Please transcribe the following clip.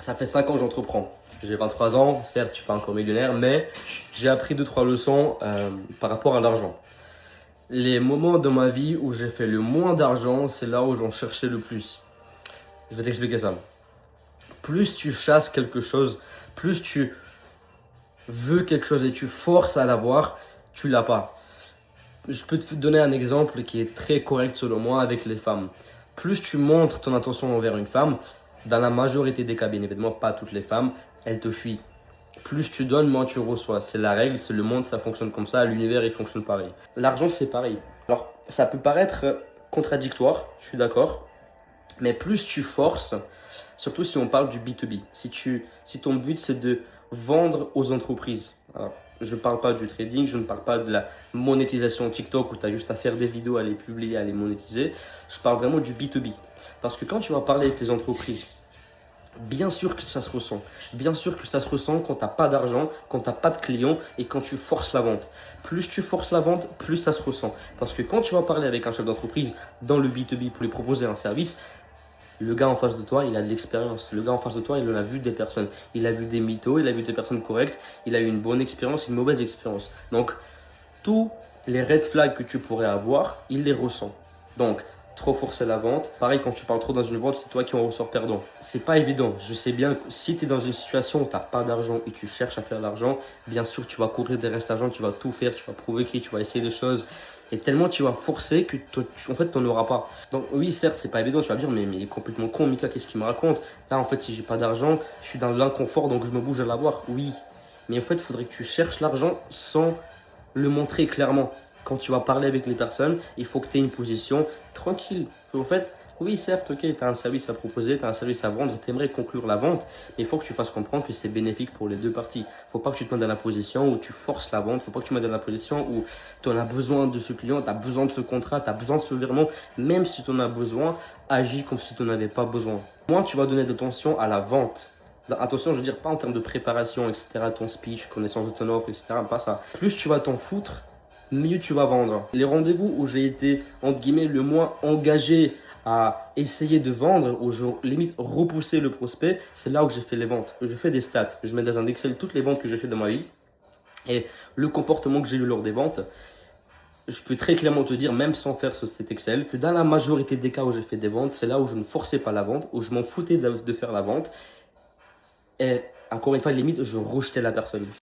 Ça fait 5 ans que j'entreprends. J'ai 23 ans, certes, je suis pas encore millionnaire, mais j'ai appris 2-3 leçons par rapport à l'argent. Les moments de ma vie où j'ai fait le moins d'argent, c'est là où j'en cherchais le plus. Je vais t'expliquer ça. Plus tu chasses quelque chose, plus tu veux quelque chose et tu forces à l'avoir, tu l'as pas. Je peux te donner un exemple qui est très correct selon moi avec les femmes. Plus tu montres ton attention envers une femme, dans la majorité des cas, bien évidemment, pas toutes les femmes, elles te fuient. Plus tu donnes, moins tu reçois. C'est la règle, c'est le monde, ça fonctionne comme ça, l'univers il fonctionne pareil. L'argent c'est pareil. Alors ça peut paraître contradictoire, je suis d'accord, mais plus tu forces, surtout si on parle du B2B, si ton but c'est de vendre aux entreprises. Alors, je ne parle pas du trading, je ne parle pas de la monétisation TikTok où tu as juste à faire des vidéos, à les publier, à les monétiser. Je parle vraiment du B2B. Parce que quand tu vas parler avec les entreprises, bien sûr que ça se ressent. Bien sûr que ça se ressent quand tu n'as pas d'argent, quand tu n'as pas de clients et quand tu forces la vente. Plus tu forces la vente, plus ça se ressent. Parce que quand tu vas parler avec un chef d'entreprise dans le B2B pour lui proposer un service, le gars en face de toi, il a de l'expérience. Le gars en face de toi, il en a vu des personnes. Il a vu des mythos, il a vu des personnes correctes. Il a eu une bonne expérience, une mauvaise expérience. Donc, tous les red flags que tu pourrais avoir, il les ressent. Donc, trop forcer la vente. Pareil, quand tu parles trop dans une vente, c'est toi qui en ressors perdant. C'est pas évident. Je sais bien que si tu es dans une situation où tu n'as pas d'argent et tu cherches à faire de l'argent, bien sûr, tu vas courir des restes d'argent, tu vas tout faire, tu vas provoquer, tu vas essayer des choses. Et tellement tu vas forcer que en fait, tu n'en auras pas. Donc, oui, certes, c'est pas évident. Tu vas dire, mais il est complètement con, Mika, qu'est-ce qu'il me raconte? Là, en fait, si j'ai pas d'argent, je suis dans l'inconfort, donc je me bouge à l'avoir. Oui. Mais en fait, il faudrait que tu cherches l'argent sans le montrer clairement. Quand tu vas parler avec les personnes, il faut que tu aies une position tranquille. En fait, oui, certes, ok, tu as un service à proposer, tu as un service à vendre, tu aimerais conclure la vente, mais il faut que tu fasses comprendre que c'est bénéfique pour les deux parties. Il ne faut pas que tu te mettes dans la position où tu forces la vente, il ne faut pas que tu te mettes dans la position où tu en as besoin de ce client, tu as besoin de ce contrat, tu as besoin de ce virement, même si tu en as besoin, agis comme si tu n'en avais pas besoin. Moins tu vas donner de l'attention à la vente. Attention, je veux dire, pas en termes de préparation, etc., ton speech, connaissance de ton offre, etc., pas ça. Plus tu vas t'en foutre, mieux tu vas vendre. Les rendez-vous où j'ai été, entre guillemets, le moins engagé à essayer de vendre, où je limite repousser le prospect, c'est là où j'ai fait les ventes. Je fais des stats. Je mets dans un Excel toutes les ventes que j'ai fait dans ma vie et le comportement que j'ai eu lors des ventes. Je peux très clairement te dire, même sans faire cet Excel, que dans la majorité des cas où j'ai fait des ventes, c'est là où je ne forçais pas la vente, où je m'en foutais de faire la vente. Et encore une fois, limite, je rejetais la personne.